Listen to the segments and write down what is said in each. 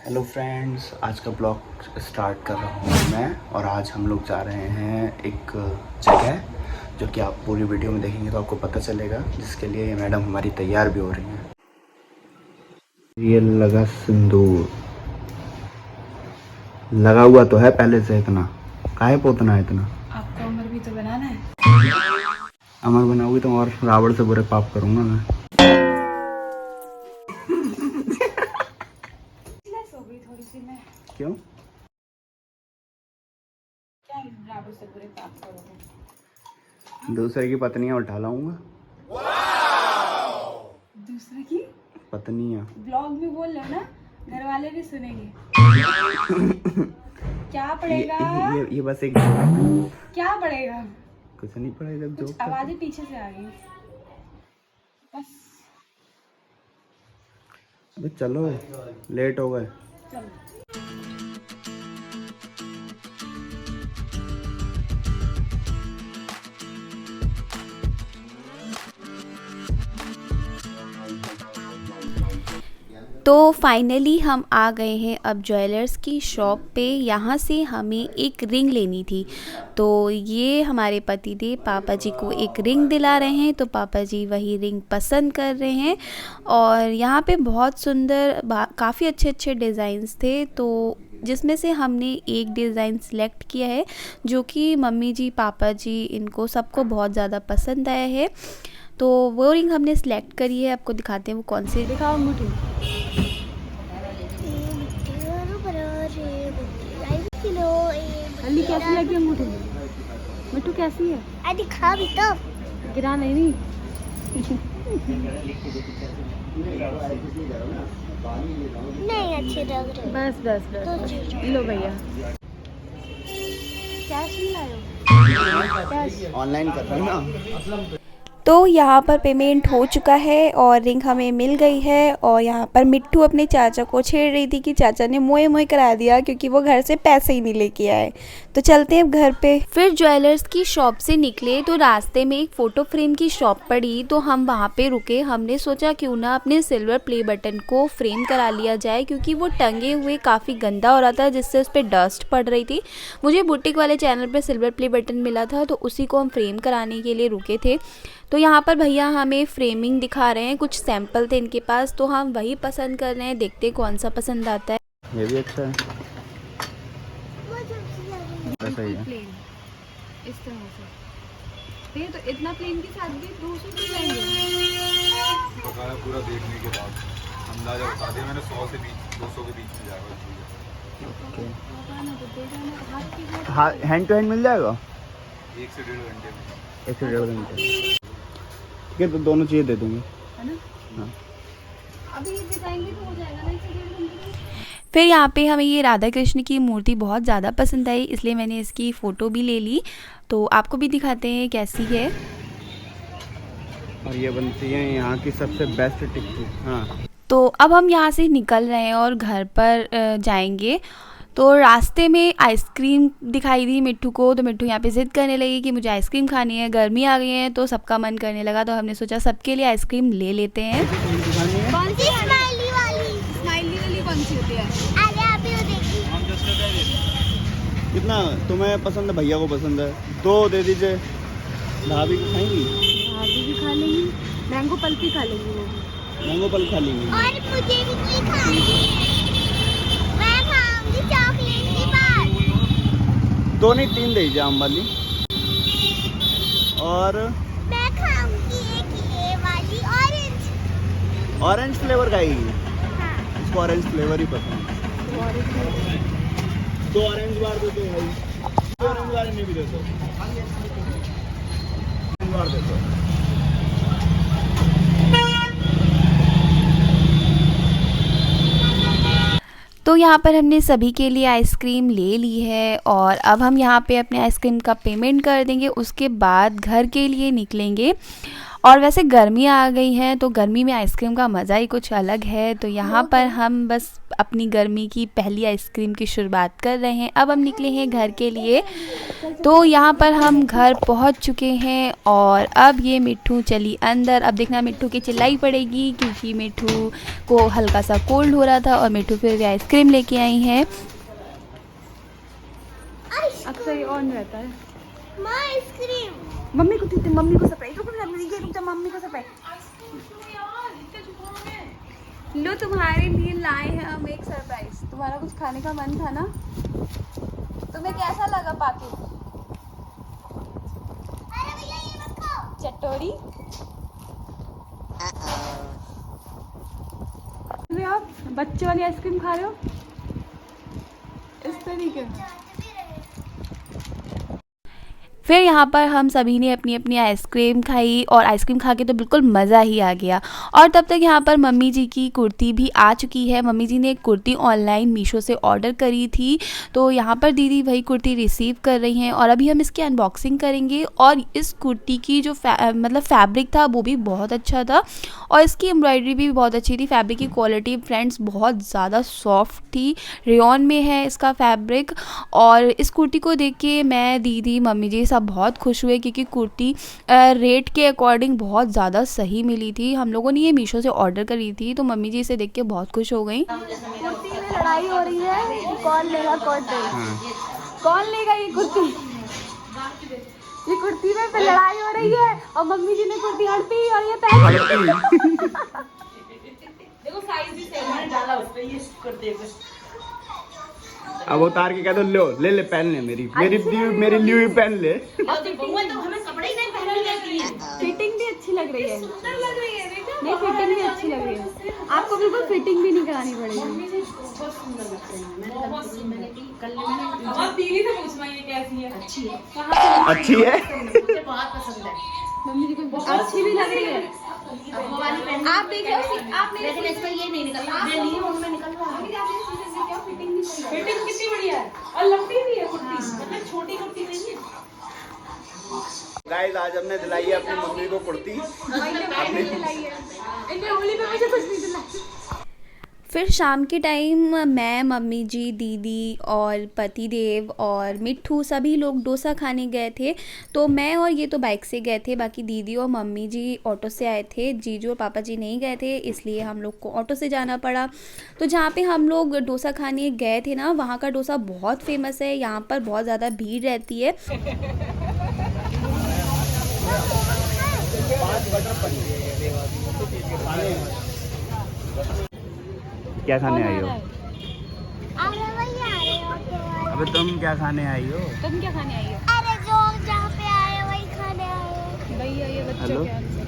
Hello friends, आज का blog start कर रहा हूँ मैं। और आज हम लोग जा रहे हैं एक जगह जो कि आप पूरी वीडियो में देखेंगे तो आपको पता चलेगा, जिसके लिए ये मैडम हमारी तैयार भी हो रही हैं। ये लगा सिंदूर लगा हुआ तो है पहले से, इतना काहे पोतना है इतना। आपको अमर भी तो बनाना है। अमर बनाओगी तो और रावण से बुरे पाप करूँगा मैं। थोड़ी सी मैं क्यों? क्या रावण से बुरे पाप करोगे? दूसरे की पत्नियाँ उठा लाऊंगा। दूसरे की पत्नियाँ ब्लॉग में बोल लो ना, घर वाले भी सुनेंगे। क्या पड़ेगा? ये बस एक क्या पड़ेगा? कुछ नहीं पड़ेगा। जो कुछ आवाजें पीछे से आ गई बस। अबे चलो, लेट हो गए। चलो तो फाइनली हम आ गए हैं अब ज्वेलर्स की शॉप पे। यहाँ से हमें एक रिंग लेनी थी, तो ये हमारे पतिदेव पापा जी को एक रिंग दिला रहे हैं। तो पापा जी वही रिंग पसंद कर रहे हैं और यहाँ पे बहुत सुंदर काफ़ी अच्छे अच्छे डिज़ाइंस थे, तो जिसमें से हमने एक डिज़ाइन सिलेक्ट किया है जो कि मम्मी जी पापा जी इनको सबको बहुत ज़्यादा पसंद आया है। तो वो रिंग हमने सिलेक्ट करी है, आपको दिखाते हैं वो कौन सी। दिखाओ अंगूठी। हल्दी कैसी लगी अंगूठी? मिट्टू कैसी है? दिखा भी तो। गिरा नहीं। नहीं अच्छे लग रहे। बस बस बस लो भैया। कैश नहीं लाए? ऑनलाइन कर रहे हैं ना। तो यहाँ पर पेमेंट हो चुका है और रिंग हमें मिल गई है। और यहाँ पर मिट्टू अपने चाचा को छेड़ रही थी कि चाचा ने मोए मोए करा दिया क्योंकि वो घर से पैसे ही नहीं लेके आए। तो चलते हैं अब घर पे। फिर ज्वेलर्स की शॉप से निकले तो रास्ते में एक फ़ोटो फ्रेम की शॉप पड़ी, तो हम वहाँ पे रुके। हमने सोचा क्यों ना अपने सिल्वर प्ले बटन को फ्रेम करा लिया जाए, क्योंकि वो टंगे हुए काफ़ी गंदा हो रहा था जिससे उस पर डस्ट पड़ रही थी। मुझे बुटीक वाले चैनल पर सिल्वर प्ले बटन मिला था, तो उसी को हम फ्रेम कराने के लिए रुके थे। तो यहाँ पर भैया हमें फ्रेमिंग दिखा रहे हैं, कुछ सैंपल थे इनके पास, तो हम वही पसंद कर रहे हैं। देखते कौन सा पसंद आता है। ये भी अच्छा है, ऐसा ही है। प्लेन इस तरह से ये तो इतना प्लेन के साथ भी 200 की लेंगे। बकाया पूरा देखने के बाद अंदाजा बता दिया मैंने। 100 से 200 के बीच में जाएगा। हाँ, हैंड टू हैंड मिल जाएगा 1 से 1.5 घंटे में। 1 से 1.5 घंटे। ठीक है, तो दोनों चीज़ें दे दूँगी, है ना? हाँ। अभी ये दिखाएंगे तो हो जाएगा ना 1 से 1.5 घंटे में। फिर यहाँ पे हमें ये राधा कृष्ण की मूर्ति बहुत ज़्यादा पसंद आई, इसलिए मैंने इसकी फ़ोटो भी ले ली। तो आपको भी दिखाते हैं कैसी है। और ये बनती है यहाँ की सबसे बेस्ट टिक्की। हाँ, तो अब हम यहाँ से निकल रहे हैं और घर पर जाएंगे। तो रास्ते में आइसक्रीम दिखाई दी मिट्टू को, तो मिट्टू यहाँ पे ज़िद करने लगी कि मुझे आइसक्रीम खानी है। गर्मी आ गई है तो सबका मन करने लगा, तो हमने सोचा सबके लिए आइसक्रीम ले लेते हैं। कौन सी स्माइली वाली? स्माइली वाली कौन सी होती है? अरे आप ये देखिए। कितना तुम्हें पसंद है? भैया को पसंद है, 2 दे दीजिए। भाभी को खाएंगी? भाभी भी खा लेंगी, मैंगो पल्पी खा लेंगी वो भी। मैंगो पल खा लेंगी। और मुझे भी की खानी है। मैं खाऊंगी चॉकलेट की बार। 2 नहीं 3 दे दीजिए आम वाली। और मैं खाऊंगी एक ये वाली ऑरेंज। ऑरेंज फ्लेवर खाएगी? हाँ। इसको ऑरेंज फ्लेवर ही पसंद है। 2 ऑरेंज बार दे दो भाई। 2 ऑरेंज बार इन्हें भी दे दो। ऑरेंज बार दे दो। तो यहाँ पर हमने सभी के लिए आइसक्रीम ले ली है और अब हम यहाँ पे अपने आइसक्रीम का पेमेंट कर देंगे, उसके बाद घर के लिए निकलेंगे। और वैसे गर्मी आ गई है तो गर्मी में आइसक्रीम का मज़ा ही कुछ अलग है। तो यहाँ पर हम बस अपनी गर्मी की पहली आइसक्रीम की शुरुआत कर रहे हैं। अब हम निकले हैं घर के लिए। तो यहाँ पर हम घर पहुँच चुके हैं और अब ये मिट्ठू चली अंदर। अब देखना मिट्ठू की चिल्लाई पड़ेगी क्योंकि मिट्ठू को हल्का सा कोल्ड हो रहा था और मिट्ठू फिर आइसक्रीम लेके आई हैं। अक्सर ये ऑन रहता है। आइसक्रीम मम्मी को सरप्राइज मम्मी को सरप्राइज लो, तुम्हारे लिए लाए हैं हम एक सरप्राइज। तुम्हारा कुछ खाने का मन था ना, तुम्हें कैसा लगा पाके? अरे भैया ये मत खाओ। चटोरी आप बच्चों वाली आइसक्रीम खा रहे हो इस तरीके। फिर यहाँ पर हम सभी ने अपनी अपनी आइसक्रीम खाई और आइसक्रीम खा के तो बिल्कुल मज़ा ही आ गया। और तब तक यहाँ पर मम्मी जी की कुर्ती भी आ चुकी है। मम्मी जी ने एक कुर्ती ऑनलाइन मीशो से ऑर्डर करी थी, तो यहाँ पर दीदी वही कुर्ती रिसीव कर रही हैं और अभी हम इसकी अनबॉक्सिंग करेंगे। और इस कुर्ती की जो मतलब फैब्रिक था वो भी बहुत अच्छा था और इसकी एम्ब्रॉयडरी भी बहुत अच्छी थी। फैब्रिक की क्वालिटी फ्रेंड्स बहुत ज़्यादा सॉफ्ट थी, रेयॉन में है इसका फैब्रिक। और इस कुर्ती को देख के मैं, दीदी, मम्मी जी सब बहुत खुश हुए क्योंकि कुर्ती रेट के अकॉर्डिंग बहुत ज़्यादा सही मिली थी। हम लोगों ने ये मीशो से ऑर्डर करी थी तो मम्मी जी इसे देख के बहुत खुश हो गई। कुर्ती में लड़ाई हो रही है, कौन लेगा कौन लेगा ये कुर्ती। ये कुर्ती में फिर लड़ाई हो रही है और मम्मी जी ने कुर्ती हड़पी और ये पहन देखो साइज भी सेम है, डाला उस पे ये कुर्ते पे। अब उतार के कह दो लो ले ले पहन ले, मेरी ल्यूई पहन ले। फिटिंग भी अच्छी लग रही है, नहीं फिटिंग भी अच्छी लग रही है। आपको बिल्कुल फिटिंग भी नहीं करानी पड़ेगी। अच्छी है मम्मी जी को अच्छी भी लग रही है। आप देखो, आप ये नहीं निकल रहा फिटिंग कितनी बढ़िया है और लंबी भी है कुर्ती, मतलब छोटी कुर्ती नहीं है। गाइस आज हमने दिलाई है अपनी मम्मी को कुर्ती। इनने होली पे मुझे कुछ नहीं दिलाई। फिर शाम के टाइम मैं, मम्मी जी, दीदी और पति देव और मिट्ठू सभी लोग डोसा खाने गए थे। तो मैं और ये तो बाइक से गए थे, बाकी दीदी और मम्मी जी ऑटो से आए थे। जीजू और पापा जी नहीं गए थे, इसलिए हम लोग को ऑटो से जाना पड़ा। तो जहाँ पे हम लोग डोसा खाने गए थे ना, वहाँ का डोसा बहुत फेमस है। यहाँ पर बहुत ज़्यादा भीड़ रहती है। क्या खाने आई हो? अरे भैया आ रहे हो तो अबे तुम क्या खाने आई हो? तुम क्या खाने आई हो? अरे जो जहाँ पे आए वही खाने आए। भैया ये बच्चों हेलो? के आंसर।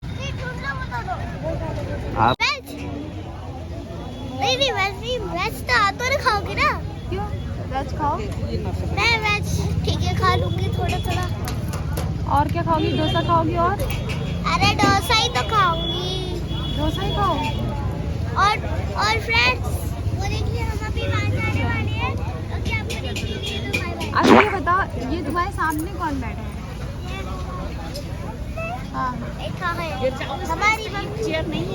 नहीं तुम लोग बता दो। आप वेज नहीं वेज तो आप तो खाओगे ना। क्यों वेज खाओ? मैं वेज ठीक है खा लूंगी थोड़ा थोड़ा। और क्या खाओगी? डोसा खाओगी? और अरे डोसा ही तो खाऊंगी। डोसा ही खाओ। और फ्रेंड्स वो देखिए हम अभी वहाँ जाने वाले हैं। ओके आपको देख लीजिए तो बाय बाय। अच्छा ये बताओ, ये तुम्हारे सामने कौन बैठा है? हाँ एक कहाँ है हमारी मम्मी। चेयर नहीं है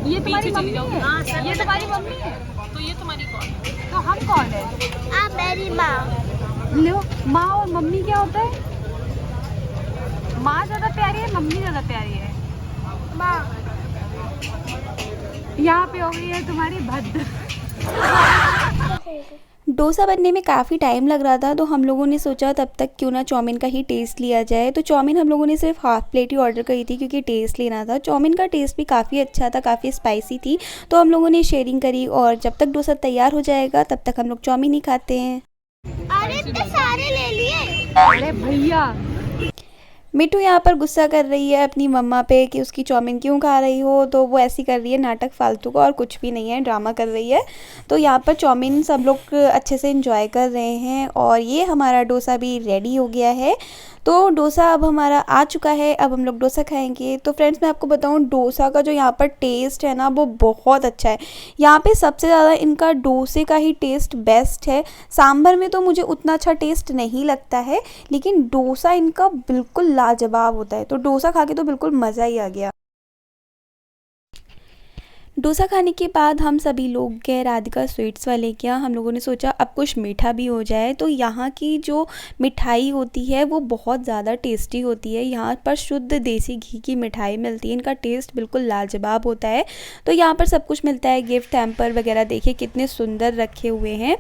ये तुम्हारी मम्मी है? ये तुम्हारी मम्मी है? तो ये तुम्हारी कौन है? तो हम कौन है? आप मेरी माँ। लो, माँ और मम्मी क्या होता है? माँ ज़्यादा प्यारी है, मम्मी ज़्यादा प्यारी है? माँ यहाँ पे हो गई है तुम्हारी भद्र। डोसा बनने में काफ़ी टाइम लग रहा था, तो हम लोगों ने सोचा तब तक क्यों ना चाउमीन का ही टेस्ट लिया जाए। तो चाउमीन हम लोगों ने सिर्फ हाफ़ प्लेट ही ऑर्डर करी थी क्योंकि टेस्ट लेना था। चाउमीन का टेस्ट भी काफ़ी अच्छा था, काफ़ी स्पाइसी थी। तो हम लोगों ने शेयरिंग करी और जब तक डोसा तैयार हो जाएगा तब तक हम लोग चाउमीन ही खाते हैं। अरे इतने सारे ले लिए। अरे भैया मिट्टू यहाँ पर गुस्सा कर रही है अपनी मम्मा पे कि उसकी चाउमीन क्यों खा रही हो। तो वो ऐसी कर रही है नाटक फालतू का, और कुछ भी नहीं है, ड्रामा कर रही है। तो यहाँ पर चाउमीन सब लोग अच्छे से एंजॉय कर रहे हैं और ये हमारा डोसा भी रेडी हो गया है। तो डोसा अब हमारा आ चुका है, अब हम लोग डोसा खाएंगे। तो फ्रेंड्स मैं आपको बताऊं, डोसा का जो यहाँ पर टेस्ट है ना वो बहुत अच्छा है। यहाँ पे सबसे ज़्यादा इनका डोसे का ही टेस्ट बेस्ट है। सांभर में तो मुझे उतना अच्छा टेस्ट नहीं लगता है, लेकिन डोसा इनका बिल्कुल लाजवाब होता है। तो डोसा खा के तो बिल्कुल मज़ा ही आ गया। डोसा खाने के बाद हम सभी लोग गए राधिका स्वीट्स वाले के यहाँ। हम लोगों ने सोचा अब कुछ मीठा भी हो जाए। तो यहाँ की जो मिठाई होती है वो बहुत ज़्यादा टेस्टी होती है। यहाँ पर शुद्ध देसी घी की मिठाई मिलती है, इनका टेस्ट बिल्कुल लाजवाब होता है। तो यहाँ पर सब कुछ मिलता है, गिफ्ट हैम्पर वगैरह देखिए कितने सुंदर रखे हुए हैं,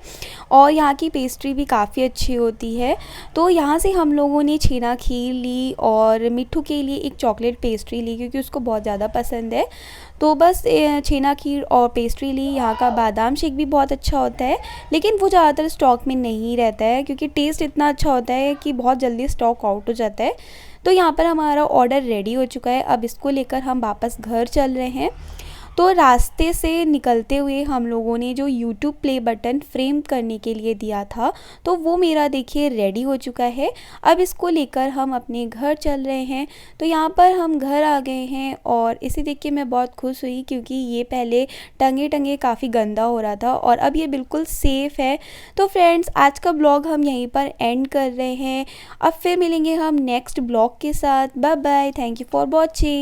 और यहाँ की पेस्ट्री भी काफ़ी अच्छी होती है। तो यहाँ से हम लोगों ने छेना खीर ली और मिट्ठू के लिए एक चॉकलेट पेस्ट्री ली क्योंकि उसको बहुत ज़्यादा पसंद है। तो बस छेना खीर और पेस्ट्री ली। यहाँ का बादाम शेक भी बहुत अच्छा होता है, लेकिन वो ज़्यादातर स्टॉक में नहीं रहता है क्योंकि टेस्ट इतना अच्छा होता है कि बहुत जल्दी स्टॉक आउट हो जाता है। तो यहाँ पर हमारा ऑर्डर रेडी हो चुका है, अब इसको लेकर हम वापस घर चल रहे हैं। तो रास्ते से निकलते हुए हम लोगों ने जो YouTube प्ले बटन फ्रेम करने के लिए दिया था, तो वो मेरा देखिए रेडी हो चुका है। अब इसको लेकर हम अपने घर चल रहे हैं। तो यहाँ पर हम घर आ गए हैं और इसे देख के मैं बहुत खुश हुई क्योंकि ये पहले टंगे काफ़ी गंदा हो रहा था और अब ये बिल्कुल सेफ़ है। तो फ्रेंड्स आज का ब्लॉग हम यहीं पर एंड कर रहे हैं। अब फिर मिलेंगे हम नेक्स्ट ब्लॉग के साथ। Bye bye, thank you for watching.